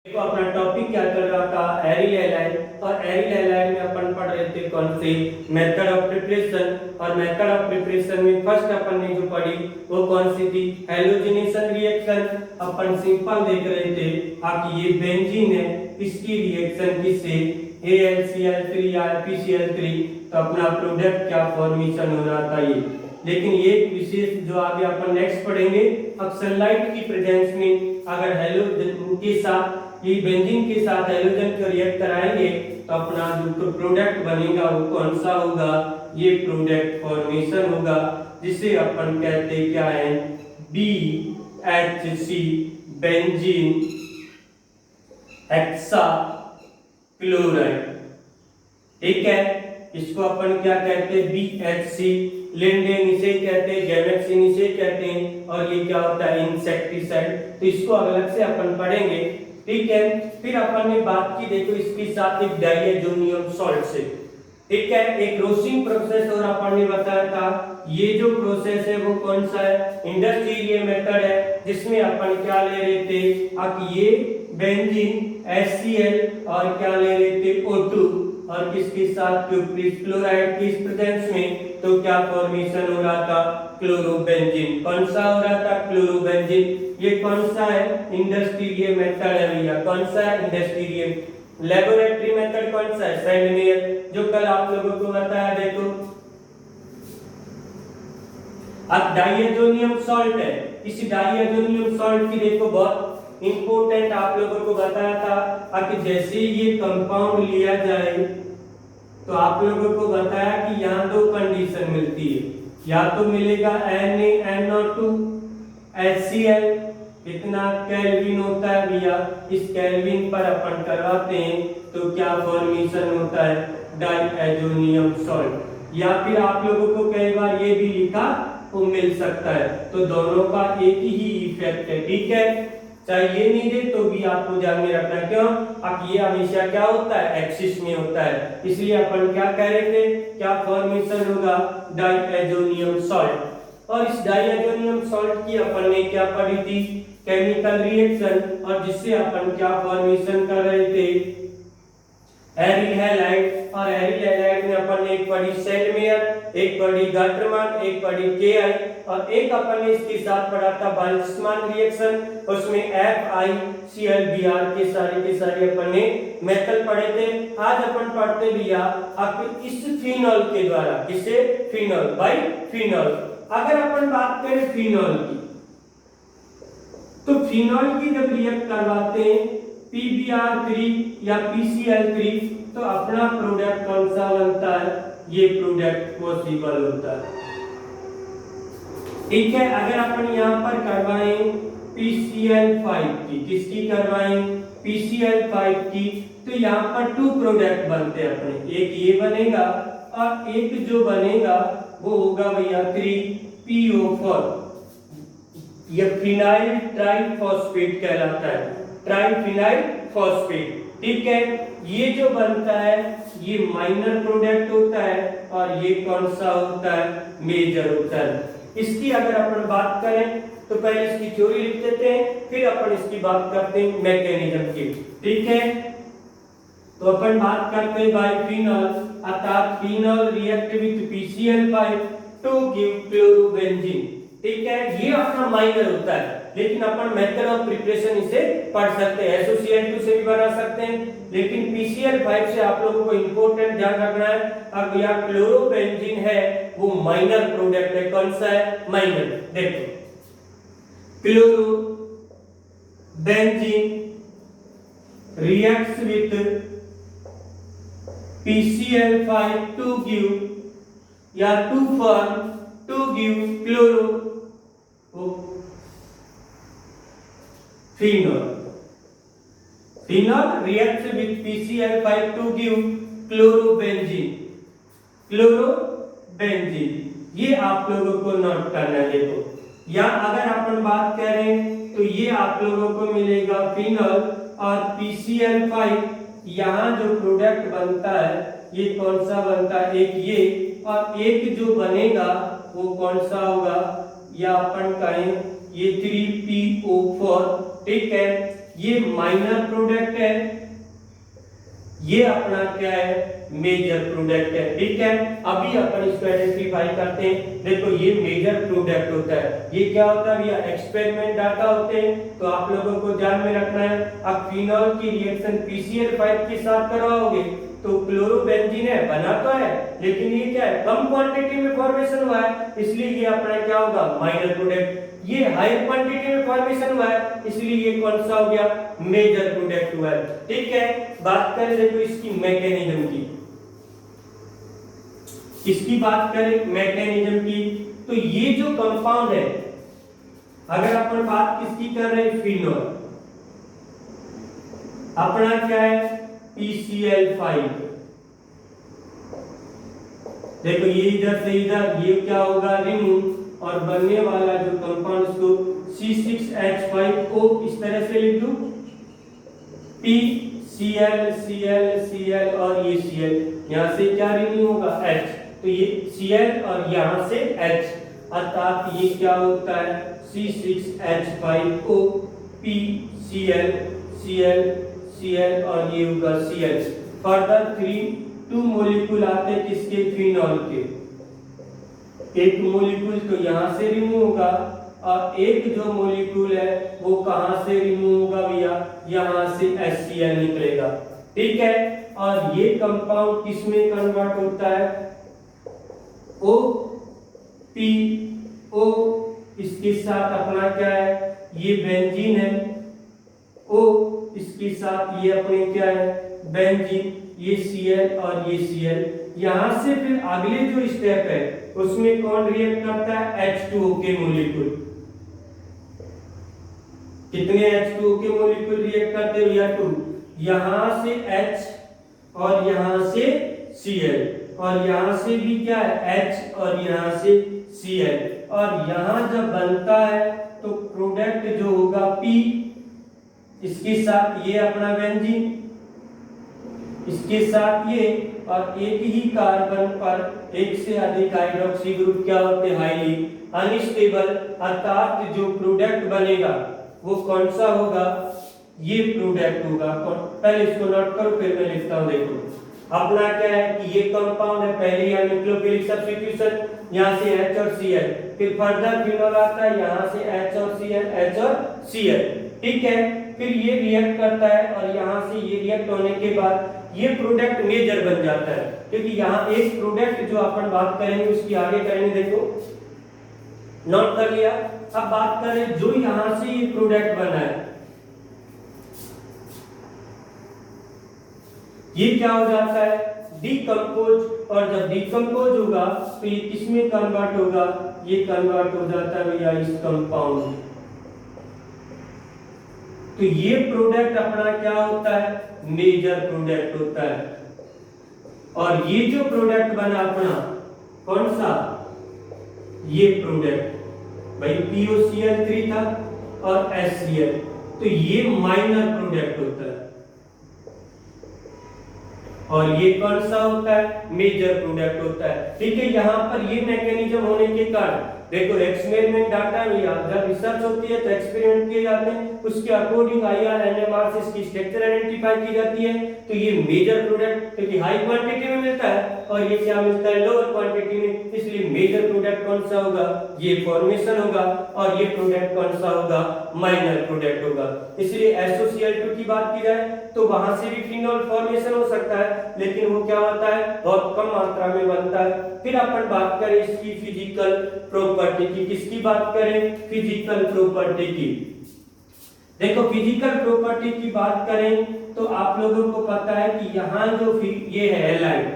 देखो अपना टॉपिक क्या चल रहा था, एरिल हैलाइड। और एरिल हैलाइड में अपन पढ़ रहे थे कौन सी मेथड ऑफ प्रिपरेशन। और मेथड ऑफ प्रिपरेशन में फर्स्ट अपन ने जो पढ़ी वो कौन सी थी, हेलोजनेशन रिएक्शन। अपन सिंपल देख रहे थे कि ये बेंजीन है, इसकी रिएक्शन किससे, AlCl3 या PCl3, तो अपना प्रोडक्ट क्या फॉर्मेशन हो रहा था ये। लेकिन ये विशेष जो आगे अपन नेक्स्ट पढ़ेंगे, अब सनलाइट की प्रेजेंस में अगर हेलोजन के साथ, ये बेंजीन के साथ हेलोजन को रिएक्ट कराएंगे तो अपना जो प्रोडक्ट बनेगा वो कौन सा होगा, ये प्रोडक्ट फॉर्मेशन होगा, जिसे अपन कहते क्या है, BHC बेंजीन हेक्सा क्लोराइड। ठीक है, इसको अपन क्या कहते हैं, BHC। लिंडेन इसे कहते हैं, गैमेक्सिन इसे कहते हैं, और ये क्या होता है, इंसेक्टिसाइड। तो इसको अलग से अपन पढ़ेंगे। ठीक है, फिर अपन ने बात की, देखो इसके साथ एक डाइएजोनियम सॉल्ट से। ठीक है, एक रोस्टिंग प्रोसेस और अपन ने बताया था, ये जो प्रोसेस है वो कौन सा है, इंडस्ट्रियल मेथड है, जिसमें अपन क्या ले रहे थे, अब ये बेंजीन HCl और क्या ले रहे थे, O2, और किसके साथ, क्लोराइड की प्रेजेंस में, तो क्या फॉर्मेशन हो रहा था, क्लोरोबेंजीन। कौन सा हो रहा था, क्लोरोबेंजीन। ये कौन सा है, इंडस्ट्रियल मेथड है भैया। कौन सा है, इंडस्ट्रियल। लेबोरेटरी मेथड कौन सा है, सैंडमेयर, जो कल आप लोगों को बताया। देखो अब डाइएजोनियम सॉल्ट है, इस डाइएजोनियम सॉल्ट की देखो बहुत इंपोर्टेंट आप लोगों को बताया था कि जैसे ये कंपाउंड लिया जाए तो आप लोगों को बताया कि यहाँ दो कंडीशन मिलती है, या तो मिलेगा NaNO2 HCl, कितना केल्विन होता है भैया, इस केल्विन पर अपन करवाते हैं तो क्या फॉर्मेशन होता है, डाइएजोनियम सॉल्ट। या फिर आप लोगों को कई बार ये भी लिखा वो मिल सकता है, तो दोनों का एक ही इफेक्ट है। ठीक है, चाहे ये नहीं दे तो भी आपको ध्यान में रखना, क्यों, अब ये हमेशा क्या होता है, एक्सिस में होता है, इसलिए अपन क्या कह रहे थे, क्या फॉर्मेशन होगा, डाइएजोनियम सॉल्ट। और इस डाइएजोनियम सॉल्ट की अपन ने क्या पढ़ी थी, केमिकल रिएक्शन, और जिससे अपन क्या फॉर्मेशन कर रहे थे, एरिल हैलाइड। और एरिल हैलाइड में अपन ने एक पढ़ी सेंडमेयर, एक पढ़ी गाटरमान, एक पढ़ी केआई, और एक अपन ने इसके साथ पढ़ा था बोल्ट्जमान रिएक्शन, उसमें FiClBr के सारे अपन ने मेथड पढ़े थे। आज अपन पढ़ते भैया अब इस फिनॉल के द्वारा, किसे, फिनॉल, बाय फिनॉल। अगर अपन बात करें फिनॉल की, तो फिनॉल की जब रिएक्ट करवाते हैं PbR3 या PCl3, तो अपना प्रोडक्ट कौन सा बनता है, ये प्रोडक्ट पॉसिबल होता है। ठीक है, अगर अपन यहाँ पर करवाएं PCl5 की, किसकी करवाएं, PCl5 की, तो यहाँ पर टू प्रोडक्ट बनते हैं अपने, एक ये बनेगा और एक जो बनेगा वो होगा भैया 3PO4। यह फिनाइल ट्राइफॉस्फेट कहलाता है, ट्राइफिनाइल फॉस्फेट। ठीक है, ये जो बनता है ये माइनर प्रोडक्ट होता है, और ये कौन सा होता है, मेजर होता है। इसकी अगर अपन बात करें तो पहले इसकी थ्योरी लिख देते हैं, फिर अपन इसकी बात करते हैं मैकेनिज्म की। ठीक है, तो अपन बात करते हैं बाय फिनॉल, अर्थात phenol react with PCl5 to give chlorobenzene. ठीक है, ये अपना माइनर होता है, लेकिन अपन मेथड ऑफ प्रिपरेशन इसे पढ़ सकते हैं, SOCl2 से भी बना सकते हैं, लेकिन PCl5 से आप लोगों को इंपॉर्टेंट ध्यान रखना है। अब यह क्लोरोबेंजीन है वो माइनर प्रोडक्ट है, कौन सा है, माइनर। देखो chlorobenzene reacts with PCl5 to give, या to form, to give chloro phenol. Phenol reacts with PCl5 to give chlorobenzene. chlorobenzene, ये आप लोगों को नोट करना है। देखो, या अगर अपन बात करें तो ये आप लोगों को मिलेगा फिनॉल और PCl5, यहाँ जो प्रोडक्ट बनता है ये कौन सा बनता है, एक ये, और एक जो बनेगा वो कौन सा होगा, या अपन कहें ये 3PO4। ठीक है, ये माइनर प्रोडक्ट है, ये अपना क्या है मेजर प्रोडक्ट है। ठीक है, अभी अपन इसको आइडेंटिफाई करते हैं। देखो ये मेजर प्रोडक्ट होता है, ये क्या होता है भैया एक्सपेरिमेंट डाटा होते हैं, तो आप लोगों को ध्यान में रखना है। अब फिनॉल की रिएक्शन PCl5 के साथ करवाओगे तो क्लोरोबेंजीन है बना तो है, लेकिन ये क्या है कम क्वांटिटी में फॉर्मेशन हुआ है, इसलिए ये अपना क्या होगा माइनर प्रोडक्ट। ये हाई क्वांटिटी में फॉर्मेशन हुआ है, इसलिए ये कौन सा हो गया मेजर प्रोडक्ट हुआ है। ठीक है, बात करें देखो इसकी मैकेनिज्म की, इसकी बात करें मैकेनिज्म की, तो ये जो कंपाउंड है, अगर अपन बात किसकी कर रहे हैं फिनॉल, अपना क्या है PCl5। देखो ये इधर से इधर ये क्या होगा रिमूव, और बनने वाला जो कंपाउंड उसको C6H5O इस तरह से लिख दूं, PCl Cl Cl और ये Cl, यहां से क्या रिमूव होगा H, तो ये Cl और यहां से H, अर्थात ये क्या होता है C6H5O PCl Cl Cl और ये होगा Cl। फर्दर 2 मॉलिक्यूल आते हैं किसके फिनॉल के, एक मॉलिक्यूल तो यहां से रिमूव होगा और एक जो मॉलिक्यूल है वो कहां से रिमूव होगा भैया, यहां से HCl निकलेगा। ठीक है, और ये कंपाउंड किस में कन्वर्ट होता है O P O, इसके साथ अपना क्या है ये बेंजीन है, O इसके साथ ये अपने क्या है बेंजीन, ये Cl और ये Cl। यहां से फिर अगले जो स्टेप है उसमें कौन रिएक्ट करता है H2O के मॉलिक्यूल, कितने H2O के मॉलिक्यूल रिएक्ट करते हैं या 2, यहां से H और यहां से Cl, और यहां से भी क्या है H और यहां से Cl, और यहां जब बनता है तो प्रोडक्ट जो होगा P, इसके साथ ये अपना बेंजीन, इसके साथ ये, और एक ही कार्बन पर एक से अधिक हाइड्रोक्सी ग्रुप क्या होते हैं हाईली अनस्टेबल, अर्थात जो प्रोडक्ट बनेगा वो कौन सा होगा ये प्रोडक्ट होगा। पहले इसको नोट करो फिर मैं लिखता हूं। देखो अपना क्या है कि ये कंपाउंड है, पहले यहाँ न्यूक्लियोफिलिक सब्स्टिट्यूशन, यहाँ से H और Cl, फिर फर्दर फिनॉल आता है, यहाँ से H और Cl H और Cl। ठीक है, फिर ये रिएक्ट करता है और यहाँ से ये रिएक्ट होने के बाद ये प्रोडक्ट मेजर बन जाता है, क्योंकि यहाँ एक प्रोडक्ट जो अपन बात करेंगे उसकी आगे करेंगे। देखो नोट कर लिया। अब बात करें जो यहाँ से ये प्रोडक्ट बना है, ये क्या हो जाता है डिकम्पोज, और जब डिकम्पोज होगा तो ये किसमें कन्वर्ट होगा, ये कन्वर्ट हो जाता है भैया इस कंपाउंड में। तो ये प्रोडक्ट अपना क्या होता है मेजर प्रोडक्ट होता है, और ये जो प्रोडक्ट बना अपना कौन सा ये प्रोडक्ट भाई POCl3 था और HCl, तो ये माइनर प्रोडक्ट होता है, और ये कौन सा होता है मेजर प्रोडक्ट होता है। ठीक है, यहाँ पर ये मैकेनिज्म होने के कारण देखो एक्सपेरिमेंट डाटा में जब रिसर्च होती है तो एक्सपेरिमेंट किए जाते हैं, उसके अकॉर्डिंग IR NMR से इसकी स्ट्रक्चर आइडेंटिफाई की जाती है। तो ये मेजर प्रोडक्ट क्योंकि हाई क्वांटिटी में मिलता है और ये क्या मिलता है लोअर क्वांटिटी में, इसलिए मेजर प्रोडक्ट कौन सा होगा ये फॉर्मेशन होगा, और ये प्रोडक्ट कौन सा होगा माइनर प्रोडक्ट होगा। इसलिए SOCl2 की बात की जाए तो वहां से भी फिनॉल फॉर्मेशन हो सकता है, लेकिन वो क्या होता है बहुत कम मात्रा में बनता है। फिर अपन बात करें इसकी फिजिकल प्रॉपर्टी की, किसकी बात करें फिजिकल प्रॉपर्टी की। देखो फिजिकल प्रॉपर्टी की बात करें तो आप लोगों को पता है कि यहाँ जो ये है हैलाइड,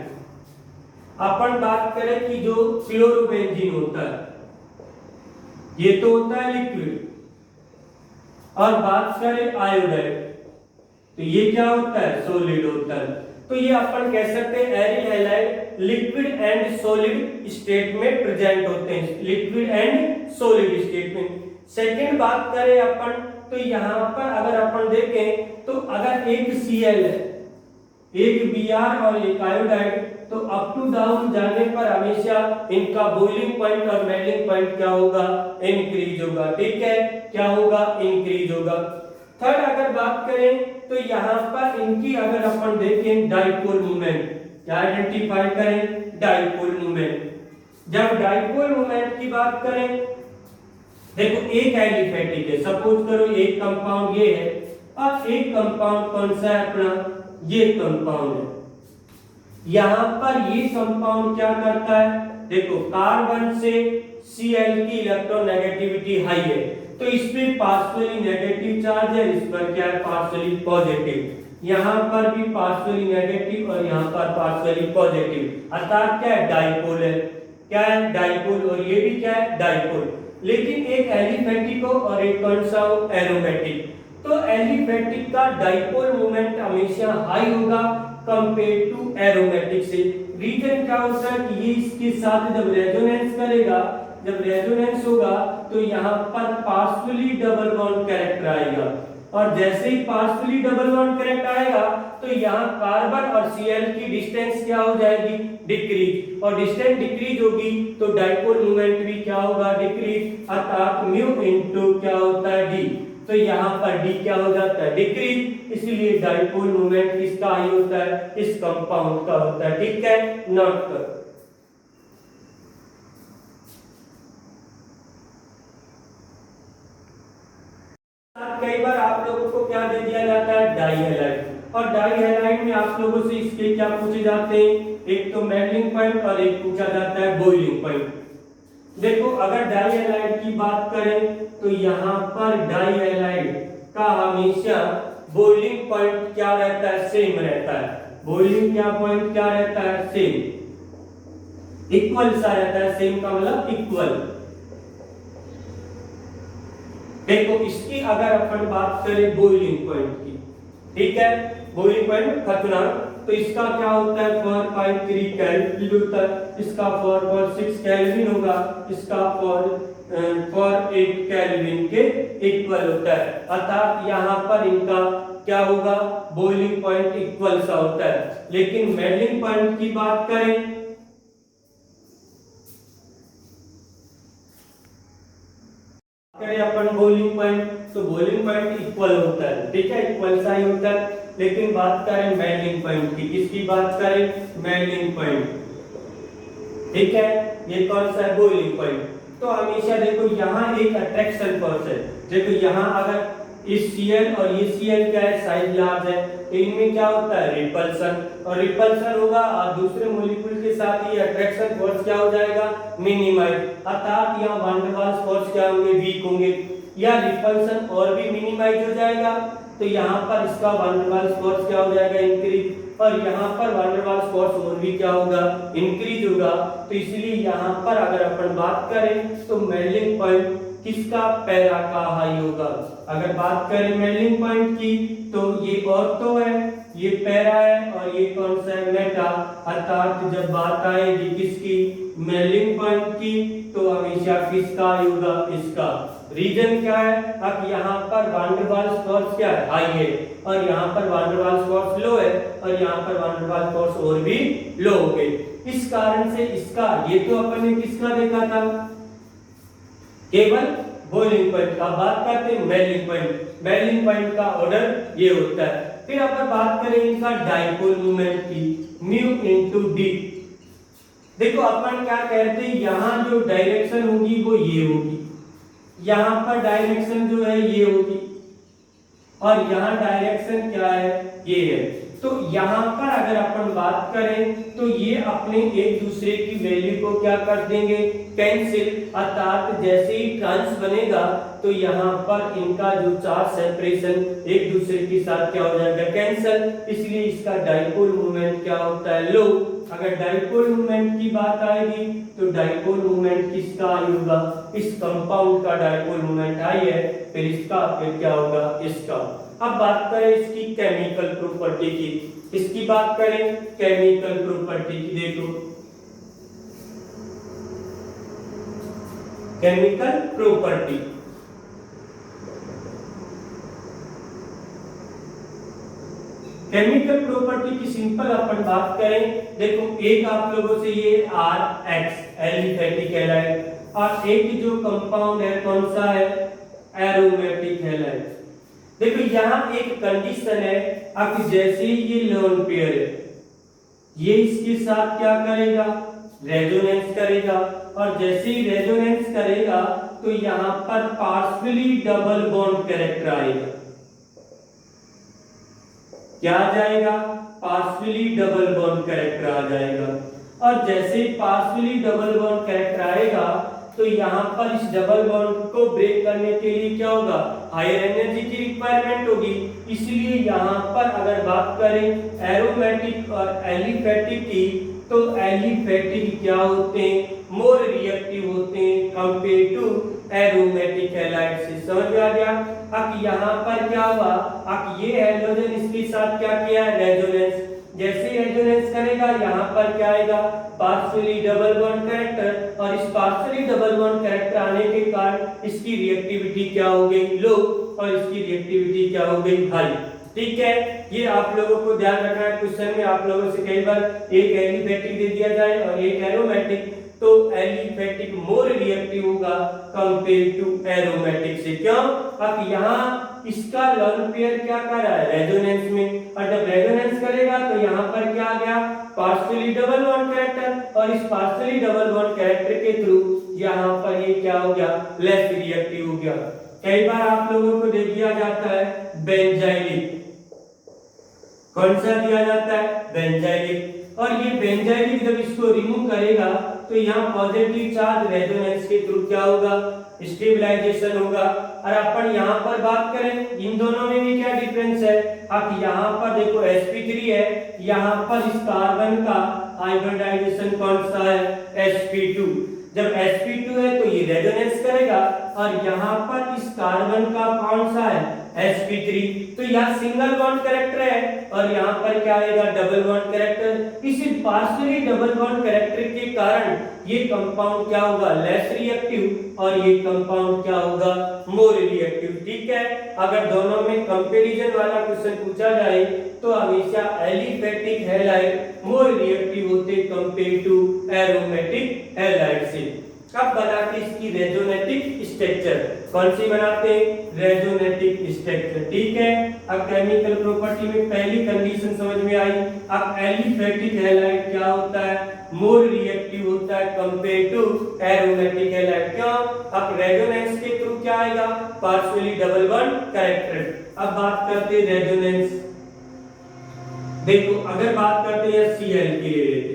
अपन बात करें कि जो क्लोरोबेंजीन होता है ये तो होता है लिक्विड, और बात करें आयोडाइड तो ये क्या होता है सॉलिड होता है। तो ये अपन कह सकते हैं aryl halide liquid and solid state में प्रेजेंट होते हैं, लिक्विड एंड सॉलिड स्टेट में। सेकंड बात करें अपन तो यहाँ पर अगर अपन देखें तो अगर एक Cl है एक Br और एक आयोडाइड, तो अप टू डाउन जाने पर हमेशा इनका बॉइलिंग पॉइंट और मेल्टिंग पॉइंट क्या होगा इंक्रीज होगा। ठीक है, क्या होगा इंक्रीज होगा। थर्ड अगर बात करें तो यहाँ पर इनकी अगर अपन देखें डाइपोल मोमेंट, क्या आइडेंटिफाई करें, डाइपोल मोमेंट। जब डाइपोल मोमेंट की बात करें, देखो एक एलिफेटिक है, सपोज करो एक कंपाउंड ये है और एक कंपाउंड कौन सा है अपना, ये कंपाउंड है। यहां पर ये कंपाउंड क्या करता है, देखो कार्बन से Cl की इलेक्ट्रोनेगेटिविटी हाई है, तो इस पे पार्शियली नेगेटिव चार्ज है, इस पर क्या है पार्शियली पॉजिटिव। यहां पर भी पार्शियली नेगेटिव और यहां पर पार्शियली पॉजिटिव, अर्थात क्या है डाइपोल है, क्या है डाइपोल, और ये भी क्या है डाइपोल। लेकिन एक एलिफेटिक हो और एक कौन सा हो एरोमेटिक, तो एलिफेटिक का डाइपोल मोमेंट हमेशा हाई होगा कंपेयर टू एरोमेटिक से। रीजन क्या होता है कि ये इसके साथ जब रेजोनेंस करेगा, जब रेजोनेंस होगा तो यहाँ पर पार्शियली डबल बॉन्ड कैरेक्टर आएगा, और जैसे ही पार्शियली डबल बॉन्ड कैरेक्टर आएगा तो यहाँ कार्बन और Cl की डिस्टेंस क्या हो जाएगी, डिक्रीज, और डिस्टेंस डिक्रीज होगी तो डाइपोल मोमेंट भी क्या होगा, डिक्रीज, अर्थात म्यू इनटू क्या होता है डी, तो यहाँ पर डी क्या हो जाता है डिक्रीज, इसलिए डाइपोल मोमेंट किसका हाई होता है, इस कंपाउंड का होता है, ठीक है, नोट करो। कई बार आप लोगों को क्या दे दिया जाता है, डाई हैलाइड, और डाई हैलाइड में आप लोगों से इसके क्या पूछे जाते हैं, एक तो मेल्टिंग पॉइंट और एक पूछा जाता है बॉइलिंग पॉइंट। देखो अगर डाई हैलाइड की बात करें तो यहाँ पर डाई हैलाइड का हमेशा बॉइलिंग पॉइंट क्या रहता है, सेम रहता है, बॉइलिंग क्या पॉइंट क्या रहता है, सेम, इक्वल सा रहता है, सेम का मतलब इक्वल। देखो इसकी अगर अपन बात करें बॉइलिंग पॉइंट की, ठीक है, बॉइलिंग पॉइंट खतरनाक, तो इसका क्या होता है 453 केल्विन होता है, इसका 446 केल्विन होगा, इसका 448 केल्विन के इक्वल होता है, अर्थात यहाँ पर इनका क्या होगा, बॉइलिंग पॉइंट इक्वल सा होता है। लेकिन मेल्टिंग पॉइंट की बात करें अपन बॉइलिंग पॉइंट, तो बॉइलिंग पॉइंट इक्वल होता है, ठीक है, इक्वल सा ही होता है। लेकिन बात करें मेल्टिंग पॉइंट की, किसकी बात करें, मेल्टिंग पॉइंट, ठीक है, ये कौन सा है बॉइलिंग पॉइंट। तो हमेशा देखो यहाँ एक अट्रैक्शन फोर्स है, देखो यहाँ अगर इस Cl और ये Cl क्या है, साइज लार्ज है, तो इनमें क्या होता है रिपल्सन, और रिपल्सन होगा और दूसरे मॉलिक्यूल के साथ ये अट्रैक्शन फोर्स क्या हो जाएगा, मिनिमाइज, अर्थात यहाँ वैन डर वाल्स फोर्स क्या होंगे, वीक होंगे, या रिपल्सन और भी मिनिमाइज हो जाएगा, तो यहाँ पर इसका वैन डर वाल्स फोर्स क्या हो जाएगा, इंक्रीज, और यहाँ पर वैन डर वाल्स फोर्स और भी क्या होगा, इंक्रीज होगा। तो इसलिए यहाँ पर अगर अपन बात करें तो मेल्टिंग पॉइंट किसका, पैरा का हाई होगा। अगर बात करें मेल्टिंग पॉइंट की तो ये ऑर्थो है, ये पैरा है, और ये कौन सा है, मेटा, अर्थात जब बात आएगी किसकी, मेल्टिंग पॉइंट की, तो हमेशा किसका होगा, इसका। रीजन क्या है, अब यहाँ पर वैन डर वाल्स फोर्स क्या है, हाई है, और यहाँ पर वैन डर वाल्स फोर्स लो है, और यहाँ पर वैन डर वाल्स फोर्स और भी लो हो गए, इस कारण से इसका, ये तो अपन ने किसका देखा था, केवल बॉइलिंग पॉइंट का। बात करते हैं मेल्टिंग पॉइंट, मेल्टिंग पॉइंट का ऑर्डर ये होता है। फिर अपन बात करें इनका डाइपोल मोमेंट की, म्यू इनटू डी। देखो अपन क्या कहते हैं, यहाँ जो डायरेक्शन होगी वो ये होगी, यहाँ पर डायरेक्शन जो है ये होगी, और यहाँ डायरेक्शन क्या है, ये है। तो यहाँ पर अगर अपन बात करें तो ये अपने एक दूसरे की वैल्यू को क्या कर देंगे, कैंसिल, अर्थात जैसे ही ट्रांस बनेगा तो यहाँ पर इनका जो चार्ज सेपरेशन एक दूसरे के साथ क्या हो जाएगा, कैंसिल, इसलिए इसका डाइपोल मोमेंट क्या होता है, लो। अगर डाइपोल मोमेंट की बात आएगी तो डाइपोल मोमेंट किसका हाई होगा, इस कंपाउंड का डाइपोल मोमेंट हाई है, फिर इसका फिर क्या होगा, इसका। अब बात करें इसकी केमिकल प्रॉपर्टी की, इसकी बात करें केमिकल प्रॉपर्टी की, देखो केमिकल प्रॉपर्टी, केमिकल प्रॉपर्टी की सिंपल अपन बात करें, देखो एक आप लोगों से ये RX एलिफेटिक हैलाइड, और एक जो कंपाउंड है कौन सा है, एरोमेटिक हैलाइड। देखो यहाँ एक कंडीशन है, अब जैसे ही ये लोन पेयर है, ये इसके साथ क्या करेगा, रेजोनेंस करेगा, और जैसे ही रेजोनेंस करेगा तो यहाँ पर पार्शियली डबल बॉन्ड कैरेक्टर आएगा। क्या आ जाएगा, पार्शियली डबल बॉन्ड कैरेक्टर आ जाएगा। और जैसे ही पार्शियली डबल बॉन्ड कैरेक्टर आएगा तो यहाँ पर इस डबल बॉन्ड को ब्रेक करने के लिए क्या होगा, हायर एनर्जी की रिक्वायरमेंट होगी। इसलिए यहाँ पर अगर बात करें एरोमेटिक और एलिफैटिक की, तो एलिफैटिक क्या होते हैं, मोर रिएक्टिव होते हैं कंपेयर टू एरोमेटिक हैलाइड से। समझ में आ गया। अब यहाँ पर क्या हुआ, अब ये हैलोजन इसके साथ क्या किया, रेजोनेंस। जैसे रेजोनेंस करेगा यहाँ पर क्या आएगा, पार्शियली डबल बॉन्ड कैरेक्टर, और इस पार्शियली डबल बॉन्ड कैरेक्टर आने के कारण इसकी रिएक्टिविटी क्या हो गई, लो, और इसकी रिएक्टिविटी क्या हो गई, हाई। ठीक है, ये आप लोगों को ध्यान रखना है। क्वेश्चन में आप लोगों से कई बार एक एलिफैटिक दे दिया जाए और एक एरोमेटिक, तो एलिफैटिक मोर रिएक्टिव होगा कंपेयर टू एरोमेटिक से। क्यों, अब यहाँ इसका लोन पेयर क्या कर रहा है, रेजोनेंस में, और जब रेजोनेंस करेगा तो यहाँ पर क्या आ गया, पार्शियली डबल बॉन्ड कैरेक्टर, और इस पार्शियली डबल बॉन्ड कैरेक्टर के थ्रू यहाँ पर ये क्या हो गया, लेस रिएक्टिव हो गया। कई बार आप लोगों को दे दिया जाता है बेंजाइलिक, कौन सा दिया जाता है, बेंजाइलिक, और ये बेंजाइलिक जब इसको रिमूव करेगा तो यहाँ पॉजिटिव चार्ज रेजोनेंस के थ्रू क्या होगा, स्टेबलाइजेशन होगा। और अपन यहाँ पर बात करें इन दोनों में भी क्या डिफरेंस है, अब यहाँ पर देखो sp3 है, यहाँ पर इस कार्बन का हाइब्रिडाइजेशन कौन सा है, sp2। जब sp2 है तो ये रेजोनेंस करेगा, और यहाँ पर इस कार्बन का कौन सा है, sp3। तो यहाँ सिंगल बॉन्ड कैरेक्टर है और यहाँ पर क्या आएगा, डबल बॉन्ड कैरेक्टर। इसी पार्शियली डबल बॉन्ड कैरेक्टर के कारण ये कंपाउंड क्या होगा, लेस रिएक्टिव, और ये कंपाउंड क्या होगा, मोर रिएक्टिव। ठीक है, अगर दोनों में कंपैरिजन वाला क्वेश्चन पूछा जाए तो हमेशा एलिफैटिक हैलाइड मोर रिएक्टिव होते कंपेयर टू एरोमेटिक हैलाइड से। कब बनाते इसकी रेजोनेटिक स्ट्रक्चर, कौन सी बनाते हैं, रेजोनेटिक स्ट्रक्चर। ठीक है, अब केमिकल प्रॉपर्टी में पहली कंडीशन समझ में आई। अब एलिफैटिक हैलाइड क्या होता है, मोर रिएक्टिव होता है कंपेयर टू एरोमेटिक हैलाइड। क्यों, अब रेजोनेंस के थ्रू क्या आएगा, पार्शियली डबल बॉन्ड कैरेक्टर। अब बात करते हैं रेजोनेंस। देखो अगर बात करते हैं Cl की ले लेते,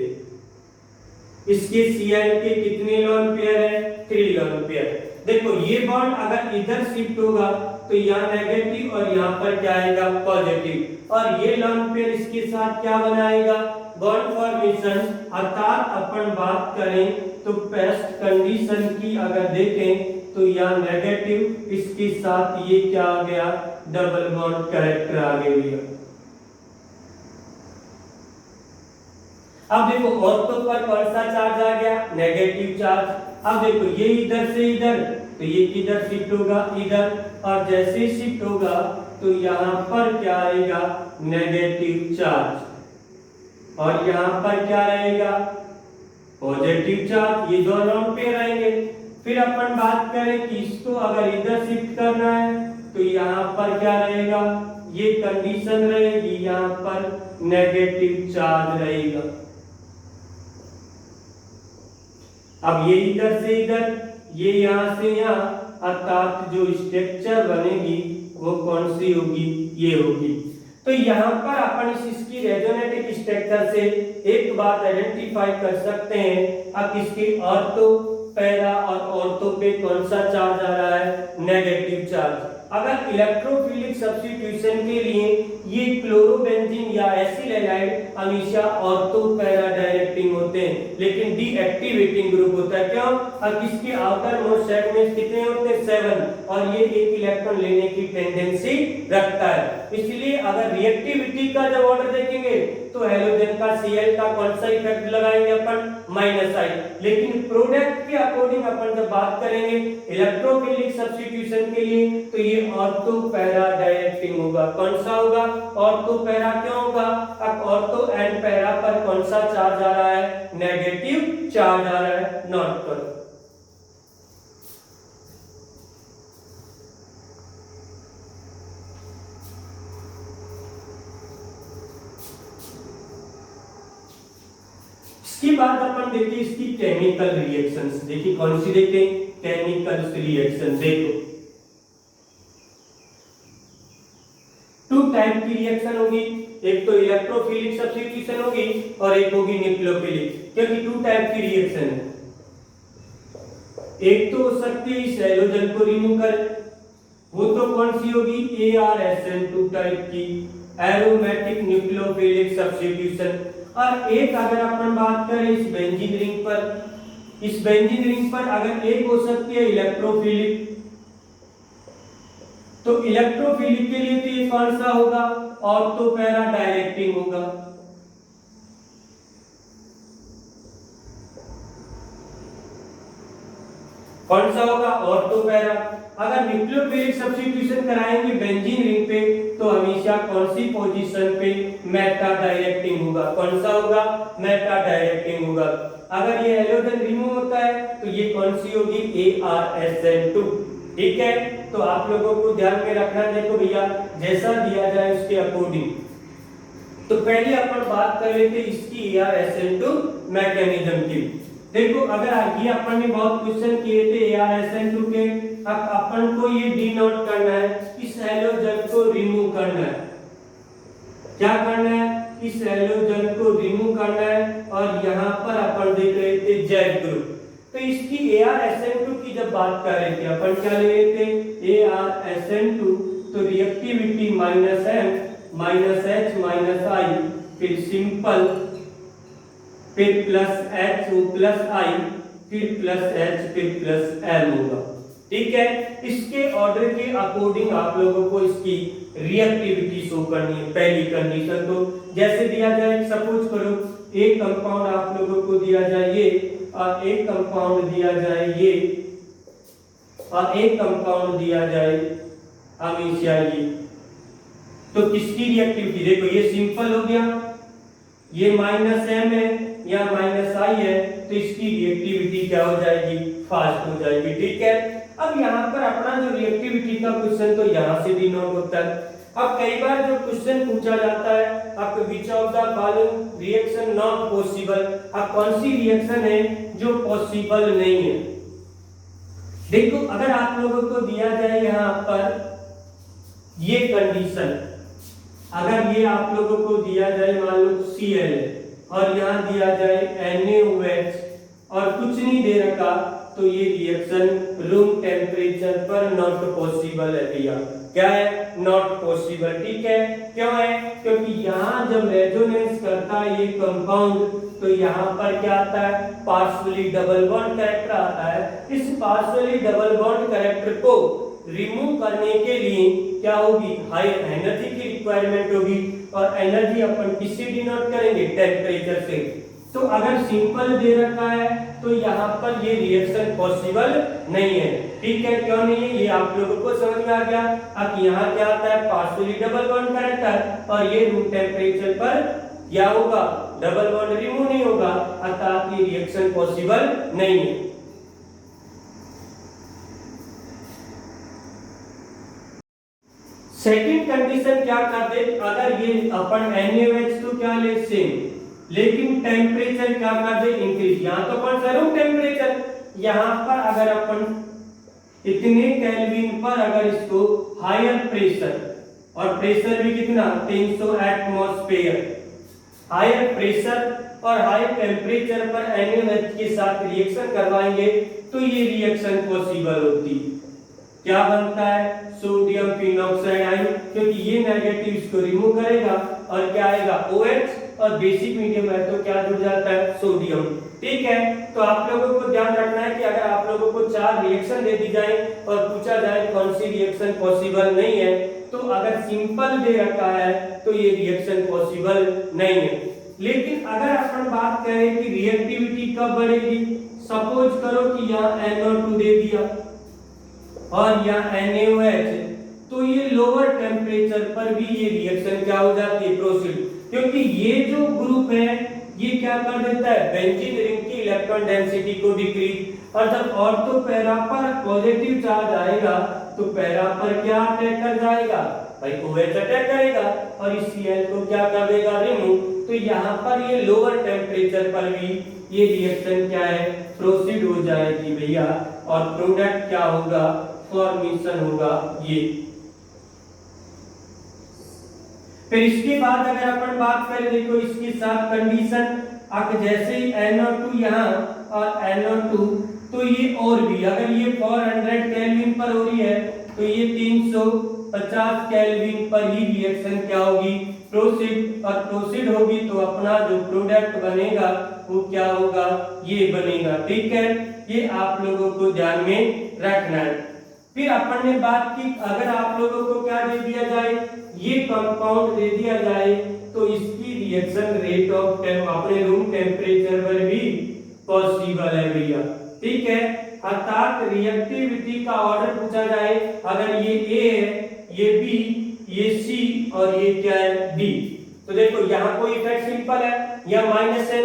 इसके Cl के कितने लोन पेयर है, 3 लोन पेयर। देखो ये बॉन्ड अगर इधर शिफ्ट होगा तो यहाँ नेगेटिव और यहाँ पर क्या आएगा, पॉजिटिव, और ये लोन पेयर इसके साथ क्या बनाएगा, बॉन्ड फॉर्मेशन। अर्थात अपन बात करें तो बेस्ट कंडीशन की अगर देखें तो यहाँ नेगेटिव, इसके साथ ये क्या आ गया, डबल बॉन्ड कैरेक्टर आ गया। अब देखो ऑर्थो पर कौन सा चार्ज आ गया, नेगेटिव चार्ज। अब देखो ये इधर से इधर, तो ये किधर शिफ्ट होगा, इधर, और जैसे ही शिफ्ट होगा तो यहाँ पर क्या आएगा, नेगेटिव चार्ज, और यहाँ पर क्या रहेगा, पॉजिटिव चार्ज। ये दोनों पे रहेंगे। फिर अपन बात करें कि इसको अगर इधर शिफ्ट करना है तो यहाँ पर क्या रहेगा, ये कंडीशन रहेगी, यहाँ पर नेगेटिव चार्ज रहेगा। अब ये इधर से इधर, ये यहाँ से यहाँ, अर्थात जो स्ट्रक्चर बनेगी वो कौन सी होगी, ये होगी। तो यहाँ पर अपन इसकी रेजोनेटिक स्ट्रक्चर से एक बात आइडेंटिफाई कर सकते हैं। अब इसकी ऑर्थो, पैरा और ऑर्थो पे कौन सा चार्ज आ रहा है, नेगेटिव चार्ज। अगर इलेक्ट्रोफिलिक सब्स्टिट्यूशन के लिए ये क्लोरोबेंजीन या एसिल हैलाइड हमेशा ऑर्थो पैरा डायरेक्टिंग होते हैं, लेकिन डीएक्टिवेटिंग ग्रुप होता है। क्यों, अब इसके आउटर मोस्ट सेगमेंट्स कितने होते हैं, 7, और ये एक इलेक्ट्रॉन लेने की टेंडेंसी रखता है। इसलिए अगर रिएक्टिविटी का जब ऑर्डर देखेंगे तो हैलोजन का Cl का कौन सा इफेक्ट लगाएंगे अपन, -I। लेकिन प्रोडक्ट के अकॉर्डिंग अपन जब बात करेंगे इलेक्ट्रोफिलिक सब्स्टिट्यूशन के लिए तो ये ऑर्थो पैरा डायरेक्टिंग होगा। कौन सा होगा, ऑर्थो पैरा। क्यों होगा, अब ऑर्थो एंड पैरा पर कौन सा चार्ज आ रहा है, नेगेटिव चार्ज आ रहा है, नोट करो। इसके बाद अपन देखिए इसकी केमिकल रिएक्शंस। देखिए कौन सी देखें, केमिकल रिएक्शन। देखो टू टाइप की रिएक्शन होगी, एक तो इलेक्ट्रोफिलिक सब्स्टिट्यूशन होगी और एक होगी न्यूक्लियोफिलिक, क्योंकि टू टाइप की रिएक्शन है। एक तो हो सकती है इस हैलोजन को रिमूव करें, वो तो कौन सी होगी, ArSN2 टाइप की एरोमेटिक न्यूक्लियोफिलिक सब्स्टिट्यूशन। और एक अगर अपन बात करें इस बेंजीन रिंग पर, इस बेंजीन रिंग पर अगर एक हो सकती है इलेक्ट्रोफिलिक, तो इलेक्ट्रोफिलिक के लिए तो ये कौन सा होगा, ऑर्थो पैरा डायरेक्टिंग होगा। कौन सा होगा, ऑर्थो पैरा। अगर न्यूक्लियोफिलिक सब्स्टिट्यूशन कराएंगे बेंजीन रिंग पे तो हमेशा कौन सी पोजीशन पे, मेटा डायरेक्टिंग होगा। कौन सा होगा, मेटा डायरेक्टिंग होगा। अगर ये हैलोजन रिमूव होता है तो ये कौन सी होगी, ArSN2। ठीक है, तो आप लोगों को ध्यान में रखना। देखो भैया जैसा दिया जाए उसके अकॉर्डिंग। तो पहले अपन बात कर लेते इसकी ArSN2 मैकेनिज्म की। देखो अगर ये अपन ने बहुत क्वेश्चन किए थे ArSN2 के, अब अपन को ये डिनोट करना है, इस हैलोजन को रिमूव करना है। क्या करना है, इस हैलोजन को रिमूव करना है। और यहाँ पर अपन देख रहे थे Z ग्रुप, तो इसकी ArSN2 की जब बात कर रहे थे अपन क्या ले रहे थे, ArSN2, तो रिएक्टिविटी -M -H -I, फिर सिंपल, फिर +HO+I, फिर +H, फिर +L होगा। ठीक है, इसके ऑर्डर के अकॉर्डिंग आप लोगों को इसकी रिएक्टिविटी शो करनी है। पहली कंडीशन तो जैसे दिया जाए, सपोज करो एक कंपाउंड आप लोगों को दिया जाए ये, और एक कंपाउंड दिया जाए ये, और एक कंपाउंड दिया जाए हमेशा ये, तो किसकी रिएक्टिविटी, देखो ये सिंपल हो गया, ये -M है या -I है, तो इसकी रिएक्टिविटी क्या हो जाएगी, फास्ट हो जाएगी। ठीक है, अब यहाँ पर अपना जो रिएक्टिविटी का क्वेश्चन तो यहाँ से डिनोट होता है। अब कई बार जो क्वेश्चन पूछा जाता है आपको, which of the following reaction not possible, अब कौन सी रिएक्शन है जो पॉसिबल नहीं है। देखो अगर आप लोगों को दिया जाए यहाँ पर ये कंडीशन, अगर ये आप लोगों को दिया जाए मान लो Cl और यहाँ दिया जाए NaOH और कुछ नहीं दे रखा, तो ये रिएक्शन रूम टेम्परेचर पर नॉट पॉसिबल है भैया। क्या है, नॉट पॉसिबल। ठीक है, क्यों है, क्योंकि यहाँ जब रेजोनेंस करता है ये कंपाउंड, तो यहाँ पर क्या आता है, पार्शियली डबल बॉन्ड कैरेक्टर आता है। इस पार्शियली डबल बॉन्ड कैरेक्टर को रिमूव करने के लिए क्या होगी, हाई एनर्जी की रिक्वायरमेंट होगी, और एनर्जी अपन किससे डिनोट करेंगे, टेम्परेचर से। तो अगर सिंपल दे रखा है तो यहाँ पर ये रिएक्शन पॉसिबल नहीं है। ठीक है, क्यों नहीं है, ये आप लोगों को समझ में आ गया। अब यहाँ क्या आता है, पार्शियली डबल बॉन्ड कैरेक्टर, और ये रूम टेम्परेचर पर क्या होगा, डबल बॉन्ड रिमूव नहीं होगा, अर्थात ये रिएक्शन पॉसिबल नहीं है। सेकंड कंडीशन क्या कर दे, अगर ये अपन NaOH तो क्या ले सेम, लेकिन टेम्परेचर क्या कर दे, इंक्रीज। यहाँ तो कौन सा रूम टेम्परेचर, यहाँ पर अगर अपन इतने केल्विन पर अगर इसको हायर प्रेशर, और प्रेशर भी कितना 300 एटमॉस्फेयर, हायर प्रेशर और हाई टेम्परेचर पर NaOH के साथ रिएक्शन करवाएंगे तो ये रिएक्शन पॉसिबल होती। क्या बनता है, सोडियम फिनॉक्साइड आयन, क्योंकि ये नेगेटिव इसको रिमूव करेगा और क्या आएगा OH, और बेसिक मीडियम है तो क्या जुड़ जाता है, सोडियम। ठीक है, तो आप लोगों को ध्यान रखना है कि अगर आप लोगों को 4 रिएक्शन दे दी जाए और पूछा जाए कौन सी रिएक्शन पॉसिबल नहीं है, तो अगर सिंपल दे रखा है तो ये रिएक्शन पॉसिबल नहीं है। लेकिन अगर अपन बात करें कि रिएक्टिविटी कब बढ़ेगी, सपोज करो कि यहाँ NO2 दे दिया और यहाँ NaOH, तो ये लोअर टेम्परेचर पर भी ये रिएक्शन क्या हो जाती है, प्रोसीड, क्योंकि ये जो ग्रुप है ये क्या कर देता है, बेंजीन रिंग की इलेक्ट्रॉन डेंसिटी को डिक्रीज। और जब ऑर्थो पैरा पर पॉजिटिव चार्ज आएगा तो पैरा पर क्या अटैक कर जाएगा, भाई OH अटैक करेगा और इस Cl को क्या कर देगा, रिमूव। तो यहाँ पर ये लोअर टेम्परेचर पर भी ये रिएक्शन क्या है, प्रोसीड हो जाएगी भैया, और प्रोडक्ट क्या होगा, फॉर्मेशन होगा ये। फिर इसके बाद अगर अपन बात करें, देखो इसके साथ कंडीशन, अब जैसे ही NO2 यहाँ और NO2, तो ये और भी, अगर ये 400 केल्विन पर हो रही है तो ये 350 केल्विन पर ही रिएक्शन क्या होगी, प्रोसीड, और प्रोसीड होगी तो अपना जो प्रोडक्ट बनेगा वो क्या होगा, ये बनेगा। ठीक है, ये आप लोगों को ध्यान में रखना है। फिर अपन ने बात की, अगर आप लोगों को क्या दे दिया जाए, ये कंपाउंड दे दिया जाए तो इसकी रिएक्शन रेट ऑफ अपने रूम टेम्परेचर पर भी पॉसिबल है भैया। ठीक है, अर्थात रिएक्टिविटी का ऑर्डर पूछा जाए, अगर ये A है, ये B, ये C और ये क्या है, D, तो देखो यहाँ कोई इफेक्ट सिंपल है, या -m -m,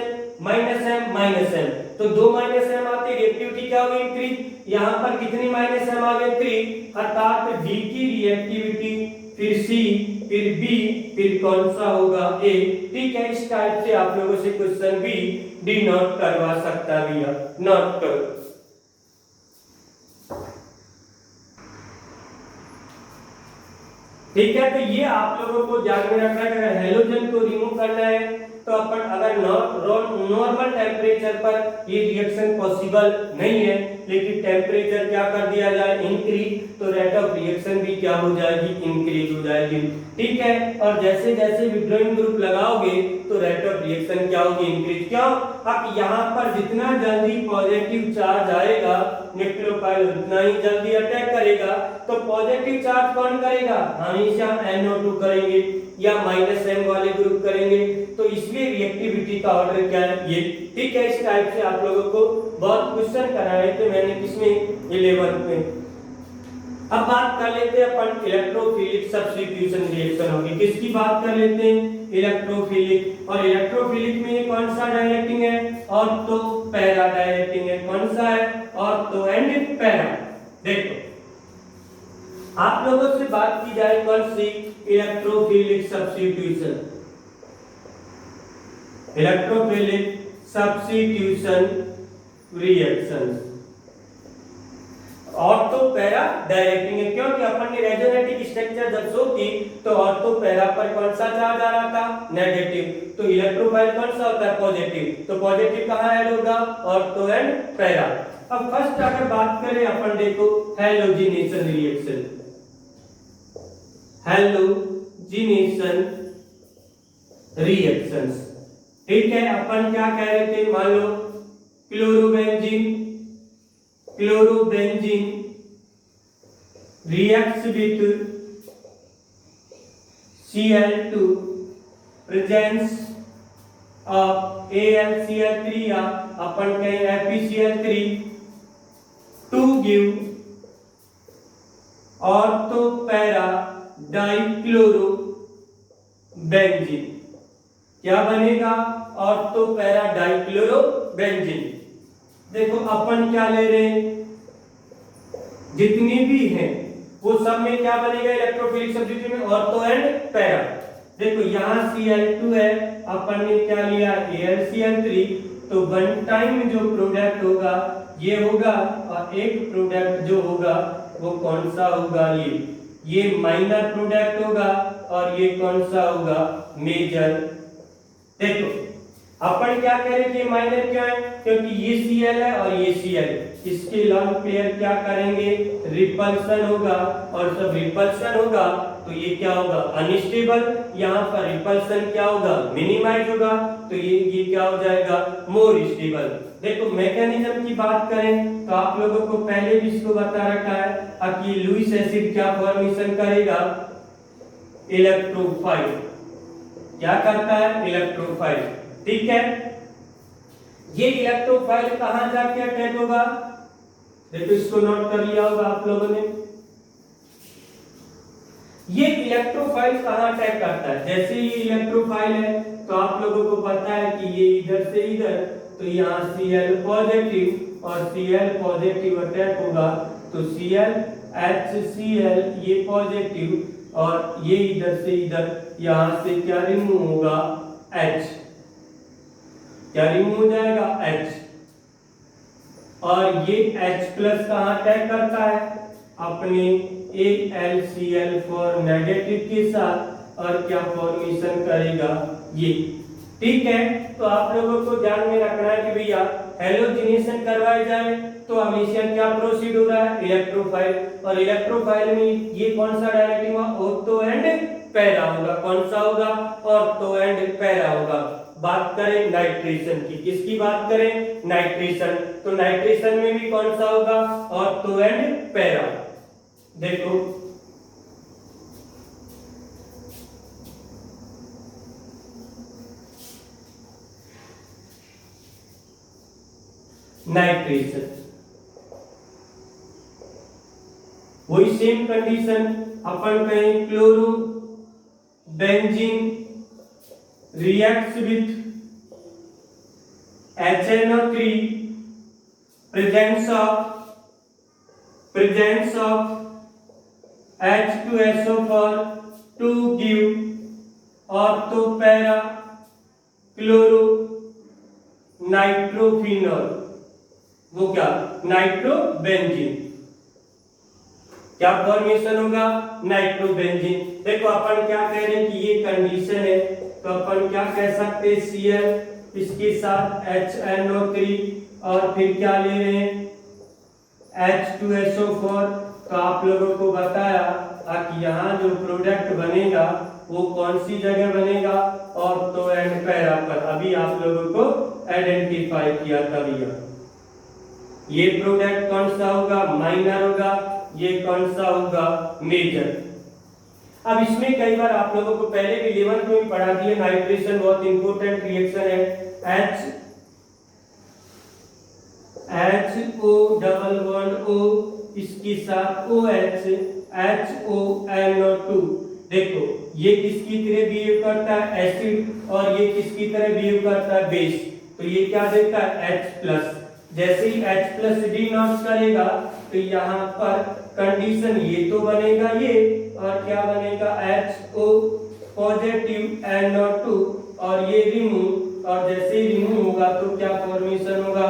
तो 2 -m आते, रिएक्टिविटी क्या होगी, इंक्रीज। यहाँ पर कितनी -m आ गए, 3, अर्थात D की रिएक्टिविटी, फिर C, फिर B, फिर कौन सा होगा, A। ठीक है, इस टाइप से आप लोगों से क्वेश्चन भी डिनोट करवा सकता है भैया, नोट करो। ठीक है, तो ये आप लोगों को ध्यान में रखना है कि अगर हेलोजन को रिमूव करना है तो अपन अगर नॉर्मल टेम्परेचर पर ये रिएक्शन पॉसिबल नहीं है, लेकिन टेम्परेचर क्या कर दिया जाए, इंक्रीज, तो रेट ऑफ रिएक्शन भी क्या हो जाएगी, इंक्रीज हो जाएगी। ठीक है, और जैसे जैसे विड्रॉइंग ग्रुप लगाओगे तो रेट ऑफ रिएक्शन क्या होगी, इंक्रीज। क्यों, अब यहाँ पर जितना जल्दी पॉजिटिव चार्ज आएगा न्यूक्लियोफाइल उतना ही जल्दी अटैक करेगा, तो पॉजिटिव चार्ज कौन करेगा, हमेशा NO2 करेंगे या -m वाले ग्रुप करेंगे, तो इसलिए रिएक्टिविटी का ऑर्डर क्या है, ये। ठीक है, इस टाइप से आप लोगों को बहुत क्वेश्चन कराए थे मैंने, किसमें, 11th में। अब बात कर लेते हैं अपन इलेक्ट्रोफिलिक सब्स्टिट्यूशन रिएक्शन होगी, किसकी बात कर लेते हैं, इलेक्ट्रोफिलिक। और इलेक्ट्रोफिलिक में ये कौन सा डायरेक्टिंग है, ऑर्थो पैरा डायरेक्टिंग है, कौन सा है, ऑर्थो एंड पैरा। देखो आप लोगों से बात की जाए कौन सी, electrophilic substitution, electrophilic substitution reactions, ortho para directing है, क्योंकि अपन ने रेजोनेटिक स्ट्रक्चर जब शो की तो ऑर्थो पैरा पर कौन सा चार्ज आ रहा था, नेगेटिव, तो इलेक्ट्रोफाइल कौन सा होता है, पॉजिटिव, तो पॉजिटिव कहां ऐड होगा, ऑर्थो एंड पैरा। अब फर्स्ट अगर बात करें अपन, देखो हैलोजिनेशन रिएक्शन, हैलोजिनेशन रिएक्शंस। ठीक है, अपन क्या कह रहे थे, मान लो chlorobenzene reacts with Cl2 presence of AlCl3 या अपन कहें FeCl3 to give ortho para dichlorobenzene. क्या बनेगा, ऑर्थो पैरा डाइक्लोरोबेंजीन। देखो अपन क्या ले रहे हैं, जितनी भी हैं वो सब में क्या बनेगा, इलेक्ट्रोफिलिक सब्स्टिट्यूशन में ऑर्थो एंड पैरा। देखो यहाँ Cl2 है, अपन ने क्या लिया, AlCl3, तो वन टाइम जो प्रोडक्ट होगा ये होगा, और एक प्रोडक्ट जो होगा वो कौन सा होगा, ये माइनर प्रोडक्ट होगा, और ये कौन सा होगा, मेजर। देखो अपन क्या कह रहे हैं कि माइनर क्यों है, क्योंकि ये Cl है और ये Cl, इसके लॉन्ग पेयर क्या करेंगे, रिपल्सन होगा, और जब रिपल्सन होगा तो ये क्या होगा, अनस्टेबल, यहाँ पर रिपल्सन क्या होगा, मिनिमाइज होगा, तो ये क्या हो जाएगा, मोर स्टेबल। देखो मैकेनिज्म की बात करें तो आप लोगों को पहले भी इसको बता रखा है कि लुईस एसिड क्या फॉर्मेशन करेगा, इलेक्ट्रोफाइल, क्या करता है, इलेक्ट्रोफाइल। ठीक है, ये इलेक्ट्रोफाइल कहां जाके अटैक होगा, देखो इसको नोट कर लिया होगा आप लोगों ने, ये इलेक्ट्रोफाइल कहां अटैक करता है, जैसे ये इलेक्ट्रोफाइल है तो आप लोगों को पता है कि ये इधर से इधर, तो यहाँ Cl पॉजिटिव और Cl पॉजिटिव अटैक होगा, तो Cl HCl ये पॉजिटिव और ये इधर से इधर यहां से क्या रिमूव होगा, H, क्या रिमूव हो जाएगा, H। और ये H प्लस कहाँ अटैक करता है, अपने AlCl फॉर नेगेटिव के साथ, और क्या फॉर्मेशन करेगा ये। ठीक है, तो आप लोगों को ध्यान में रखना है कि भैया हेलोजिनेशन करवाए जाए तो हमेशा क्या प्रोसीड हो रहा है, इलेक्ट्रोफाइल, और इलेक्ट्रोफाइल में ये कौन सा डायरेक्टिव होगा, ऑर्थो एंड पैरा होगा। कौन सा होगा, ऑर्थो एंड पैरा होगा। बात करें नाइट्रेशन की, किसकी बात करें, नाइट्रेशन, तो नाइट्रेशन में भी कौन सा होगा, ऑर्थो एंड पैरा। देखो नाइट्रेशन, वही सेम कंडीशन अपन कहें chloro benzene reacts with HNO3 presence of H2SO4 to give ortho para chloro nitrophenol, वो क्या, नाइट्रोबेंजीन, क्या फॉर्मेशन होगा, नाइट्रोबेंजीन। देखो अपन क्या कह रहे हैं कि ये कंडीशन है, तो अपन क्या कह सकते हैं, Cl इसके साथ HNO3 और फिर क्या ले रहे हैं, H2SO4। तो आप लोगों को बताया कि यहाँ जो प्रोडक्ट बनेगा वो कौन सी जगह बनेगा, ऑर्थो एंड पैरा पर। अभी आप लोगों को आइडेंटिफाई किया था भैया, ये प्रोडक्ट कौन सा होगा, माइनर होगा, ये कौन सा होगा, मेजर। अब इसमें कई बार आप लोगों को पहले भी 11th में पढ़ा दिया, नाइट्रेशन बहुत इंपॉर्टेंट रिएक्शन है। HO डबल बॉन्ड O इसके साथ OH, HONO2। देखो ये किसकी तरह बिहेव करता है, एसिड, और ये किसकी तरह बिहेव करता है, बेस। तो ये क्या देता है, H+। जैसे ही H+ डिनोट करेगा तो यहाँ पर कंडीशन ये तो बनेगा ये, और क्या बनेगा, HO पॉजिटिव NO2, और ये रिमूव, और जैसे ही रिमूव होगा तो क्या फॉर्मेशन होगा,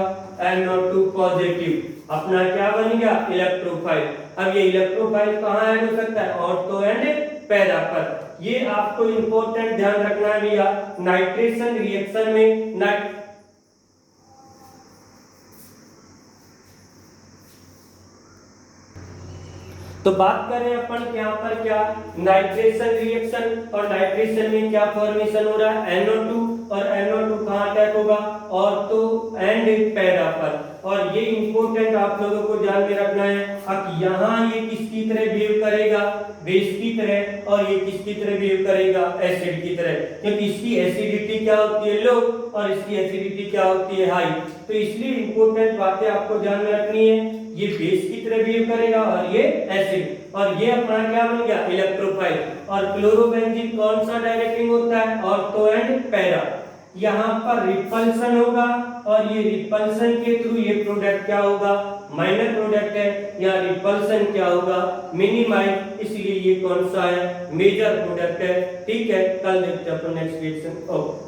NO2 पॉजिटिव। अपना क्या बनेगा, इलेक्ट्रोफाइल। अब ये इलेक्ट्रोफाइल कहाँ ऐड हो सकता है, ऑर्थो एंड पैरा पर। ये आपको इंपॉर्टेंट ध्यान रखना है भैया, नाइट्रेशन रिएक्शन में तो बात करें अपन यहाँ पर क्या, नाइट्रेशन रिएक्शन, और नाइट्रेशन में क्या फॉर्मेशन हो रहा है, NO2, और NO2 कहाँ अटैक होगा, ऑर्थो एंड पैरा पर। और ये इंपॉर्टेंट आप लोगों को ध्यान में रखना है कि यहाँ ये किसकी तरह बिहेव करेगा, बेस की तरह, और ये किसकी तरह बिहेव करेगा, एसिड की तरह, क्योंकि इसकी एसिडिटी क्या होती है, लो, और इसकी एसिडिटी क्या होती है, हाई। तो इसलिए इंपॉर्टेंट बातें आपको ध्यान में रखनी है, ये बेस की तरह बिहेव करेगा और ये एसिड, और ये अपना क्या बन गया, इलेक्ट्रोफाइल। और क्लोरोबेंजीन कौन सा डायरेक्टिंग होता है, ऑर्थो एंड पैरा। यहाँ पर रिपल्सन होगा, और ये रिपल्सन के थ्रू ये प्रोडक्ट क्या होगा, माइनर प्रोडक्ट है, या रिपल्सन क्या होगा, मिनिमाइज, इसलिए ये कौन सा है, मेजर प्रोडक्ट है। ठीक है, कल देखते हैं अपन नेक्स्ट रिएक्शन। ओके।